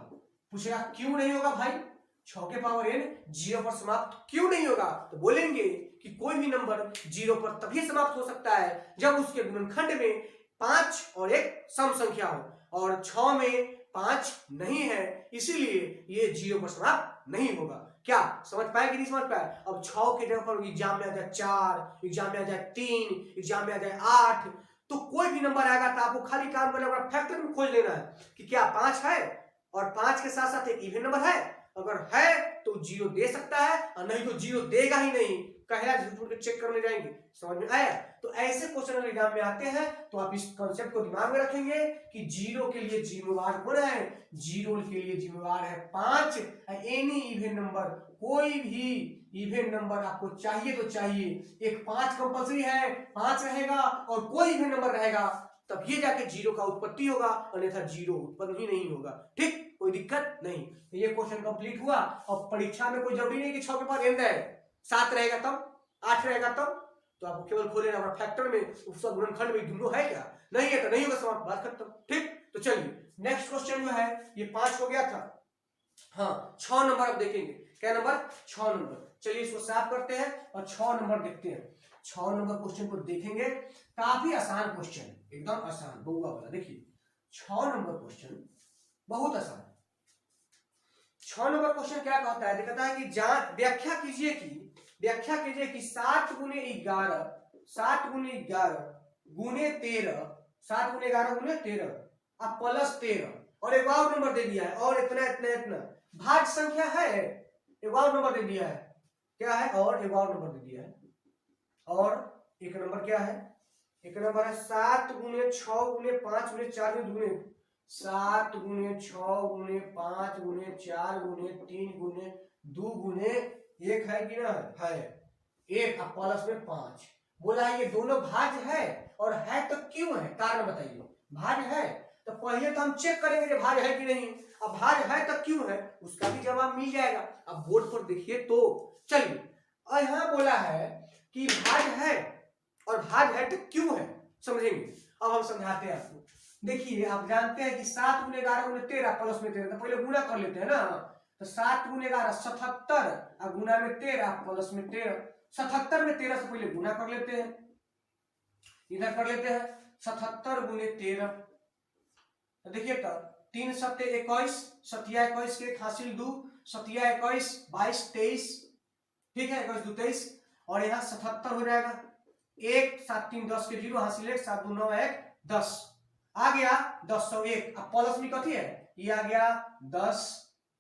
पूछेगा क्यों नहीं होगा भाई, 6 के पावर n 0 पर समाप्त क्यों नहीं होगा, तो बोलेंगे कि कोई भी नंबर 0 पर तभी समाप्त हो सकता है जब उसके गुणनखंड में 5 और एक सम संख्या हो, और 6 में 5 नहीं है, इसीलिए ये 0 पर समाप्त नहीं होगा। क्या समझ पाए कि नहीं समझ पाए। अब 6 के जगह पर एग्जाम में आ जाए 4, एग्जाम में आ जाए 3, एग्जाम में आ जाए 8, तो कोई भी नंबर आएगा तो आपको खाली काम करना, फैक्टर में खोज लेना है कि क्या 5 है, और 5 के साथ साथ एक इवन नंबर है, अगर है तो 0 दे सकता है, और नहीं तो 0 देगा ही नहीं, कहेगा झूठ चेक करने जाएंगे। समझ में आया। तो ऐसे क्वेश्चन एग्जाम में आते हैं, तो आप इस कॉन्सेप्ट को दिमाग में रखेंगे कि 0 के लिए जिम्मेवार कौन है, 0 के लिए जिम्मेवार है 5। एनी इवन नंबर, कोई भी इवन नंबर आपको चाहिए तो चाहिए, एक 5 कंपल्सरी है, 5 रहेगा और कोई इवन नंबर रहेगा, तब ये जाके 0 का उत्पत्ति होगा, अन्यथा 0 उत्पन्न ही नहीं होगा। ठीक, कोई दिक्कत नहीं। ये क्वेश्चन कंप्लीट हुआ। और परीक्षा में कोई जरूरी नहीं कि 6 के पास n है, 7 रहेगा तब, 8 रहेगा तब, तो आपको केवल खोले ना फैक्टर में उसका गुणनखंड में दोनों है क्या, नहीं है तो नहीं होगा, समाप्त, बात खत्म। ठीक, तो चलिए नेक्स्ट क्वेश्चन जो है, ये 5 हो गया था, हाँ 6 नंबर अब देखेंगे। क्या नंबर, 6 नंबर। चलिए इसको साफ करते हैं और 6 नंबर देखते हैं। 6 नंबर क्वेश्चन को देखेंगे, काफी आसान क्वेश्चन, एकदम आसान बउआ वाला। देखिए 6 नंबर क्वेश्चन बहुत आसान। 6 नंबर क्वेश्चन क्या कहता है, कहता है कि व्याख्या कीजिए कि व्याख्या कीजिए कि 7 गुने 11, 7 गुने 11 गुने 13, 7 गुने 11 गुने 13 अब प्लस 13 और एक और नंबर दे दिया है और इतना इतना इतना भाज्य संख्या है, एक और नंबर दे दिया है, क्या है और एक और नंबर दे दिया है, और एक नंबर क्या है, एक नंबर है 7 गुने 6 गुने 5 गुने 4 गुने 7 गुने 6 गुने 5 गुने 4 गुने 3 गुने 2 गुने 1 है कि ना है, एक अब प्लस में 5 बोला है ये दोनों भाज्य है और है तो क्यों है, कारण बताइए। भाज्य है तो पहले तो हम चेक करेंगे कि भाज्य है कि नहीं, अब भाज्य है तो क्यों है उसका भी जवाब मिल जाएगा। अब बोर्ड पर देखिए तो चलिए, और यहाँ बोला है कि भाज्य है और भाज्य है तो क्यों है समझेंगे। अब हम समझाते हैं आपको। देखिए आप जानते हैं कि 7 गुने 11 गुने 13 प्लस में 13, तो पहले गुना कर लेते हैं ना, तो 7 गुने 11 77 और गुना में 13 प्लस में 13, 77 में 13 से पहले गुना कर लेते हैं, इधर कर लेते हैं 77 गुने 13, तो देखिए तो 3 सत्ते 21, 7 21 के हासिल 2, 7 21 22 23, ठीक है 21 2 23 और यहाँ 77 हो जाएगा, 1 7 3 10 के 0 हासिल 1 7 2 9 1 10 आ गया 1001। अब प्लस में कथी है ये आ गया 10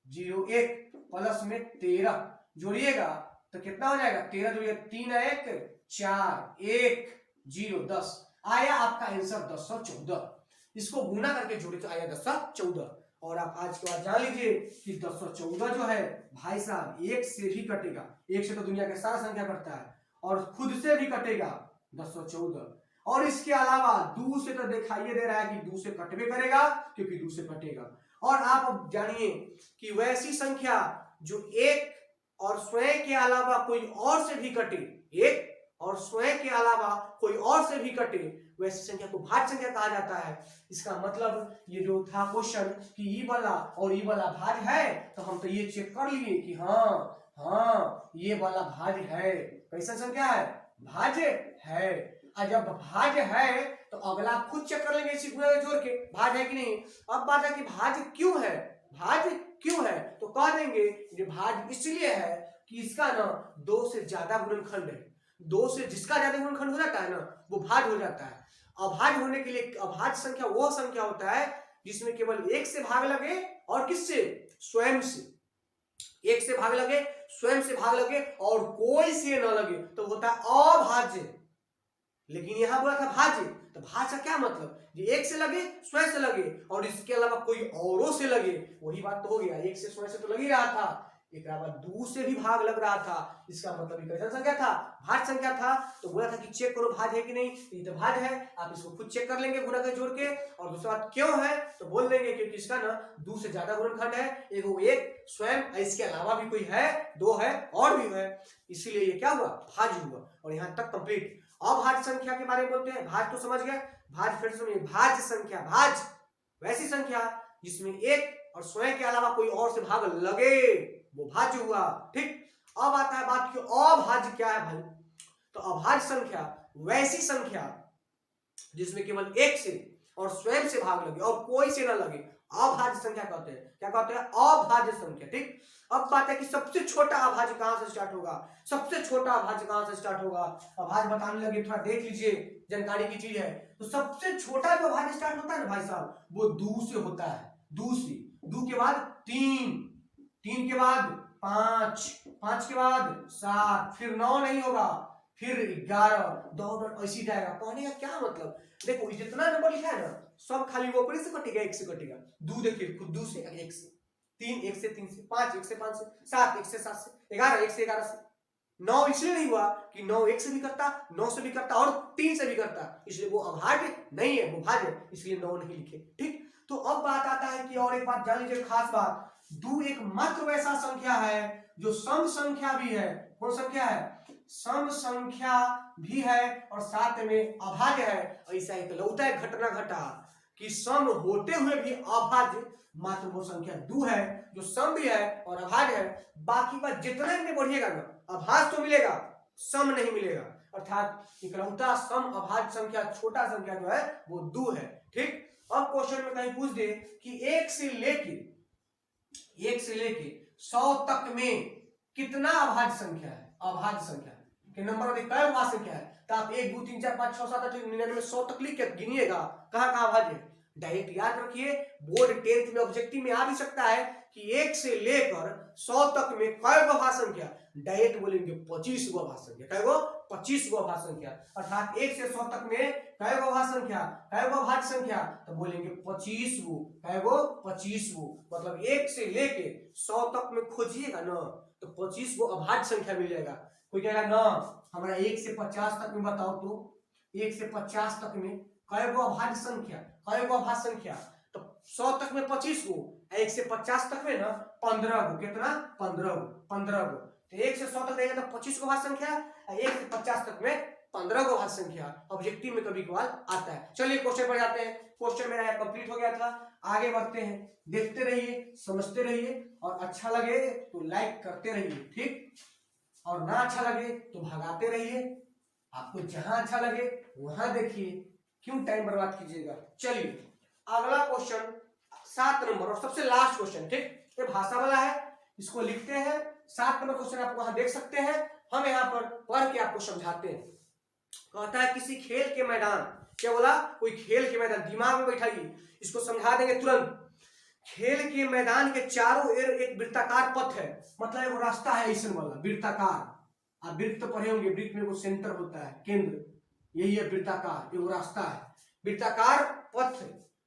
0 1 प्लस में 13 जोड़िएगा तो कितना हो जाएगा 13 जोड़िए 3 1 4 1 0 10 आया आपका आंसर 1014। इसको गुना करके जोड़े तो आया 1014 और आप आज के बाद जान लीजिए कि 1014 जो है भाई साहब एक से भी कटेगा, एक से तो दुनिया के सारा संख्या कटता है और खुद से भी कटेगा 1014 और इसके अलावा 2 से तो दिखाई दे रहा है कि 2 से कटवे करेगा क्योंकि 2 से कटेगा। और आप अब जानिए कि वैसी संख्या जो एक और स्वयं के अलावा कोई और से भी कटे, एक और स्वयं के अलावा कोई और से भी कटे वैसी संख्या को भाज्य संख्या कहा जाता है। इसका मतलब ये जो था क्वेश्चन कि ई वाला और ई वाला भाज्य है तो हम तो ये चेक कर लिए कि हाँ ये वाला भाज्य है, कैसा संख्या है भाज्य है। और जब भाज्य है तो अगला आप खुद चेक कर लेंगे इसी गुणा में जोड़ के भाज्य है कि नहीं। अब बात है कि भाज्य क्यों है, भाज्य क्यों है तो कह देंगे ये भाज्य इसलिए है कि इसका ना 2 से ज्यादा गुणनखंड है, 2 से जिसका ज्यादा गुणनखंड हो जाता है ना वो भाज्य हो जाता है। अभाज्य होने के लिए अभाज्य संख्या वो संख्या होता है जिसमें केवल 1 से भाग लगे और किससे स्वयं से, 1 से भाग लगे स्वयं से भाग लगे और कोई से न लगे तो होता है अभाज्य। लेकिन यहां बोला था भाज्य, तो भाज्य का क्या मतलब ये 1 से लगे स्वयं से लगे और इसके अलावा कोई औरों से लगे, वही बात तो हो गया 1 से स्वयं से तो लग ही रहा था, एक बाद 2 से भी भाग लग रहा था, इसका मतलब ये कैसा संख्या था भाज्य संख्या था। तो बोला था कि चेक करो भाज्य है कि नहीं, ये तो भाज्य है, आप इसको खुद चेक कर लेंगे गुणा के जोड़ के। और दूसरा बात क्यों है तो बोल देंगे क्योंकि इसका ना 2 से ज्यादा गुणनखंड है, एक स्वयं इसके अलावा भी कोई है, 2 है और भी है, इसीलिए ये क्या हुआ भाज्य हुआ। और यहाँ तक कंप्लीट। अभाज्य संख्या के बारे में बोलते हैं, भाज्य तो समझ गए, भाज्य फिर सुनिए भाज्य संख्या, भाज्य वैसी संख्या जिसमें एक और स्वयं के अलावा कोई और से भाग लगे वो भाज्य हुआ, ठीक। अब आता है बात कि अभाज्य क्या है भाई, तो अभाज्य संख्या वैसी संख्या जिसमें केवल 1 से और स्वयं से भाग लगे और कोई से ना लगे, अभाज्य संख्या कहते हैं। क्या कहते हैं अभाज्य संख्या, ठीक। अब बात है कि सबसे छोटा अभाज्य कहां से स्टार्ट होगा, सबसे छोटा अभाज्य कहां से स्टार्ट होगा, अभाज्य बताने लगे थोड़ा देख लीजिए, जानकारी की चीज है। तो सबसे छोटा जो अभाज्य स्टार्ट होता है ना भाई साहब वो 2 से होता है, 2 से, 2 के बाद 3, 3 के बाद 5, 5 के बाद 7, फिर 9 नहीं होगा, फिर 11, 2 ऐसी जाएगा। कहने का क्या मतलब देखो जितना नंबर लिखा है ना सब खाली वो ऊपर से कटेगा, 1 से कटेगा, 2 देखिए खुद 2 से 1 से 3 1 से 3 से 5 1 से 5 से 7 1 से 7 से 11 1 से 11 से 9 इसलिए नहीं हुआ कि 9 1 से भी करता 9 से भी करता और 3 से भी करता, इसलिए वो अभाज्य नहीं है वो भाज्य, इसलिए 9 नहीं लिखे, ठीक। तो अब बात आता है कि और एक बात जान लीजिए खास बात, 2 एकमात्र वैसा संख्या है जो सम संख्या भी है। कौन संख्या है सम संख्या भी है और साथ में अभाज्य है। ऐसा इकलौता है घटना घटा कि सम होते हुए भी अभाज्य मात्र वो संख्या 2 है जो सम भी है और अभाज्य है। बाकी बात जितने में बढ़िएगा ना अभाज्य तो मिलेगा सम नहीं मिलेगा, अर्थात इकलौता सम अभाज्य संख्या छोटा संख्या जो है वो 2 है, ठीक। अब क्वेश्चन में कहीं पूछ दे कि 1 से लेके 100 तक में कितना अभाज्य संख्या है, अभाज्य संख्या के नंबर में कई अभाज्य संख्या है, तो आप 1 2 3 4 5 6 7 8 9 99 100 तक लिख के गिनिएगा कहाँ कहाँ अभाज्य है। डायरेक्ट याद रखिए, बोर्ड 10th में ऑब्जेक्टिव में आ भी सकता है कि 1 से लेकर 100 तक में कई गो अभाज्य संख्या, डायरेक्ट बोलेंगे 25 गो अभाज्य संख्या, कई गो 25 गो अभाज्य संख्या, अर्थात 1 से 100 तक में कई गो अभाज्य संख्या, कई गो अभाज्य संख्या, तो बोलेंगे 25 गो, कई गो 25 गो, मतलब 1 से लेके 100 तक में खोजिएगा ना तो 25 गो अभाज्य संख्या मिल जाएगा। कोई कहेगा ना हमारा 1 से 50 तक में बताओ, तो 1 से 50 तक में कई गो अभाज्य संख्या, कई गो अभाज्य संख्या, तो 100 तक में 25 गो, 1 से 50 तक में ना 15 गो, कितना 15 गो, 15 गो, तो 1 से 100 तक रहेगा तो 25 गो अभाज्य संख्या, 1 से 50 तक में 15 गो अभाज्य संख्या। ऑब्जेक्टिव में कभी कभार आता है। चलिए क्वेश्चन पर जाते हैं। क्वेश्चन मेरा कंप्लीट हो गया था, आगे बढ़ते हैं, देखते रहिए, समझते रहिए, और अच्छा लगे तो लाइक करते रहिए, ठीक, और ना अच्छा लगे तो भगाते रहिए। आपको जहां अच्छा लगे वहां देखिए, क्यों टाइम बर्बाद कीजिएगा। चलिए अगला क्वेश्चन 7 नंबर और सबसे लास्ट क्वेश्चन, ठीक, ये भाषा वाला है, इसको लिखते हैं। 7 नंबर क्वेश्चन आप वहां देख सकते हैं, हम यहाँ पर पढ़ के आपको समझाते हैं। कहता है किसी खेल के मैदान, क्या बोला, कोई खेल के मैदान, दिमाग में बैठाइए, इसको समझा देंगे तुरंत। खेल के मैदान के चारों ओर एक वृत्ताकार पथ है, मतलब एक रास्ता है ऐसा वाला वृत्ताकार। आप वृत्त तो पढ़े होंगे, वृत्त में वो सेंटर होता है, केंद्र, यही है वृत्ताकार, ये वो रास्ता है, वृत्ताकार पथ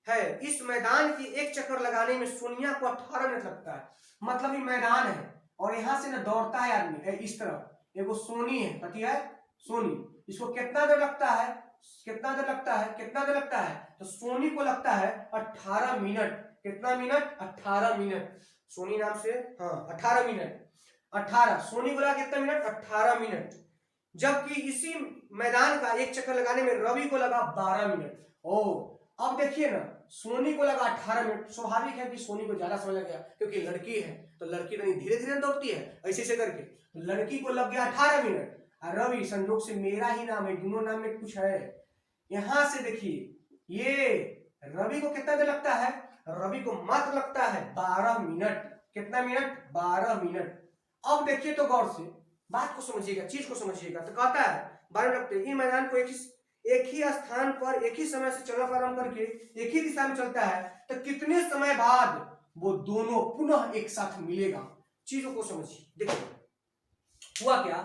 है। इस मैदान की एक चक्कर लगाने में सोनिया को 18 मिनट लगता है। मतलब ये मैदान है और यहाँ से ना दौड़ता है आदमी इस तरफ, एगो सोनी है, कथी है, सोनी, इसको कितना देर लगता है, कितना देर लगता है, कितना देर लगता है, तो सोनी को लगता है 18 मिनट। कितना मिनट, 18 मिनट, सोनी नाम से, हाँ 18 मिनट, 18, सोनी को लगा कितना मिनट, 18 मिनट। जबकि इसी मैदान का एक चक्कर लगाने में रवि को लगा 12 मिनट। ओ अब देखिए ना, सोनी को लगा 18 मिनट, स्वाभाविक है कि सोनी को ज्यादा समय लग गया, क्योंकि लड़की है तो लड़की नहीं धीरे धीरे दौड़ती है, ऐसे से करके, तो लड़की को लग गया 18 मिनट। और रवि संयोग से मेरा ही नाम है, दोनों नाम में कुछ है, यहां से देखिए ये रवि को कितना देर लगता है, रवि को मात्र लगता है 12 मिनट। कितना मिनट, 12 मिनट। अब देखिए तो गौर से बात को समझिएगा, चीज को समझिएगा। तो कहता है 12 लगते हैं, इन मैदान को एक ही स्थान पर एक ही समय से चलना प्रारंभ करके एक ही दिशा में चलता है, तो कितने समय बाद वो दोनों पुनः एक साथ मिलेगा। चीजों को समझिए। देखिए हुआ क्या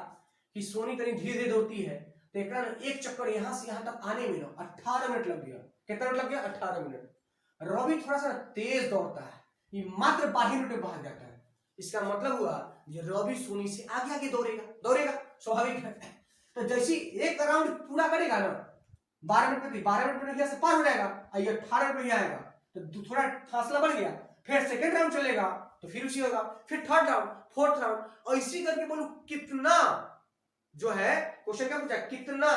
कि सोनी कहीं धीरे धीरे दौड़ती है, तो एक चक्कर यहां से यहां तक आने में ना 18 मिनट लग गया। कितना मिनट लग गया, 18 मिनट। रवि थोड़ा सा तेज दौड़ता है, ये मात्र 12 मिनट में भाग जाता है। इसका मतलब हुआ ये रवि सोनी से आगे आगे दौड़ेगा, दौड़ेगा, स्वाभाविक है। तो जैसे एक राउंड पूरा करेगा ना 12 मिनट में, 12 मिनट में से पार हो जाएगा, ये 18 मिनट में आएगा, तो थोड़ा फासला बढ़ गया, फिर सेकेंड राउंड चलेगा तो फिर उसी होगा, फिर थर्ड राउंड, फोर्थ राउंड, और इसी करके बोलो कितना जो है क्वेश्चन क्या पूछा, कितना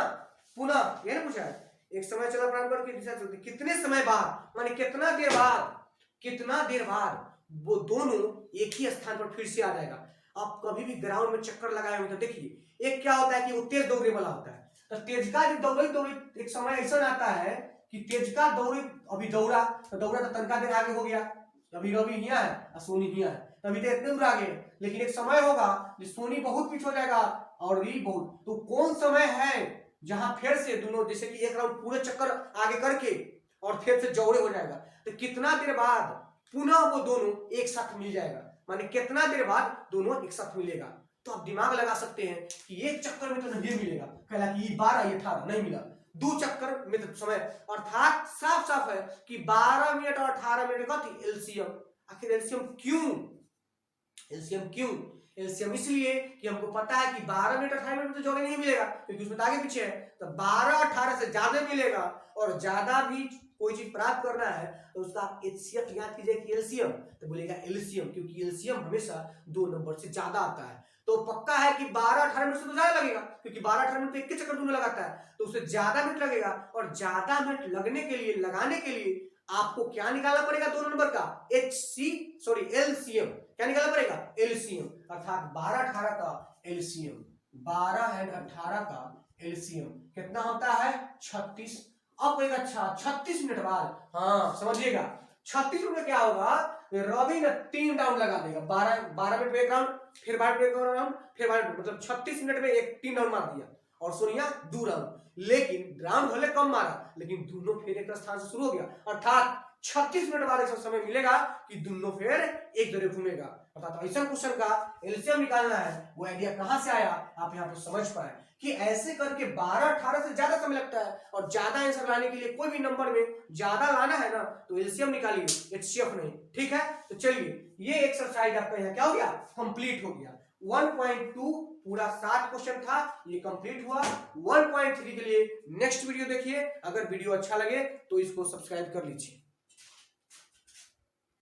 पुनः, ये ना पूछा है, एक समय चला प्रारंभ करके दिशा चलती, कितने समय बाद, माने कितना देर बाद, कितना देर बाद वो दोनों एक ही स्थान पर फिर से आ जाएगा। आप कभी भी ग्राउंड में चक्कर लगाए होंगे तो देखिए, एक क्या होता है कि वो तेज दौड़ने वाला होता है, तो तेजका जो दौड़े एक समय ऐसा आता है कि तेजका दौड़े, अभी दौड़ा तो तनका देर आगे हो गया, अभी रवि यहाँ है, सोनी यहाँ है, तभी तो इतने दूर आगे, लेकिन एक समय होगा जो सोनी बहुत पीछे हो जाएगा और रवि बहुत, तो कौन समय है जहां फिर से दोनों, जैसे कि एक राउंड पूरे चक्कर आगे करके और फिर से जौड़े हो जाएगा, तो कितना देर बाद पुनः वो दोनों एक साथ मिल जाएगा, माने कितना देर बाद दोनों एक साथ मिलेगा। तो आप दिमाग लगा सकते हैं कि एक चक्कर में तो नहीं मिलेगा, कहला कि 12 ये 18 नहीं मिला, 2 चक्कर में तो समय, अर्थात साफ साफ है कि 12 मिनट और 18 मिनट का एलसीएम। आखिर एलसीएम क्यों, एलसीएम क्यों, एलसीएम इसलिए कि हमको पता है कि 12 मिनट 18 मिनट तो जोड़े नहीं मिलेगा, क्योंकि उसमें आगे पीछे है, तो 12 18 से ज्यादा मिलेगा, और ज्यादा भी कोई चीज प्राप्त करना है तो उसका आप एचसीएफ याद कीजिए कि एलसीएम, तो बोलेगा एलसीएम, क्योंकि एलसीएम हमेशा 2 नंबर से ज्यादा आता है। तो पक्का है कि 12 18 मिनट से तो ज्यादा लगेगा, क्योंकि 12 18 मिनट तो एक के चक्कर दोनों लगाता है, तो उससे ज्यादा मिनट लगेगा, और ज्यादा मिनट लगने के लिए, लगाने के लिए आपको क्या निकालना पड़ेगा, 2 नंबर का एलसीएम, क्या निकालना पड़ेगा, एलसीएम, अर्थात 12 18 का एलसीएम, 12 एंड 18 का एलसीएम कितना होता है, 36। अब कोई अच्छा 36 मिनट बाद, हाँ समझिएगा, 36 मिनट में क्या होगा, रवि ने 3 राउंड लगा देगा, 12 मिनट में एक राउंड, फिर बाद में राउंड, फिर बाद में, मतलब 36 मिनट में 3 राउंड मार दिया और सोनिया 2 राउंड। लेकिन राउंड भले कम मारा लेकिन दोनों फिर एक स्थान से शुरू हो गया, अर्थात 36 मिनट बाद ऐसा समय मिलेगा कि दोनों फिर एक जगह घूमेगा। अर्थात ऐसा क्वेश्चन का एलसीएम निकालना है, वो आइडिया कहां से आया आप यहां पे समझ पाए कि ऐसे करके 12-18 से ज्यादा समय लगता है, और ज्यादा आंसर लाने के लिए कोई भी नंबर में ज्यादा लाना है ना तो एलसीएम निकालिए, एचसीएफ नहीं। ठीक है, तो चलिए ये एक्सरसाइज आपका यहाँ क्या हो गया, कंप्लीट हो गया। 1.2 पूरा 7 क्वेश्चन था, ये कंप्लीट हुआ। 1.3 के लिए नेक्स्ट वीडियो देखिए। अगर वीडियो अच्छा लगे तो इसको सब्सक्राइब कर लीजिए।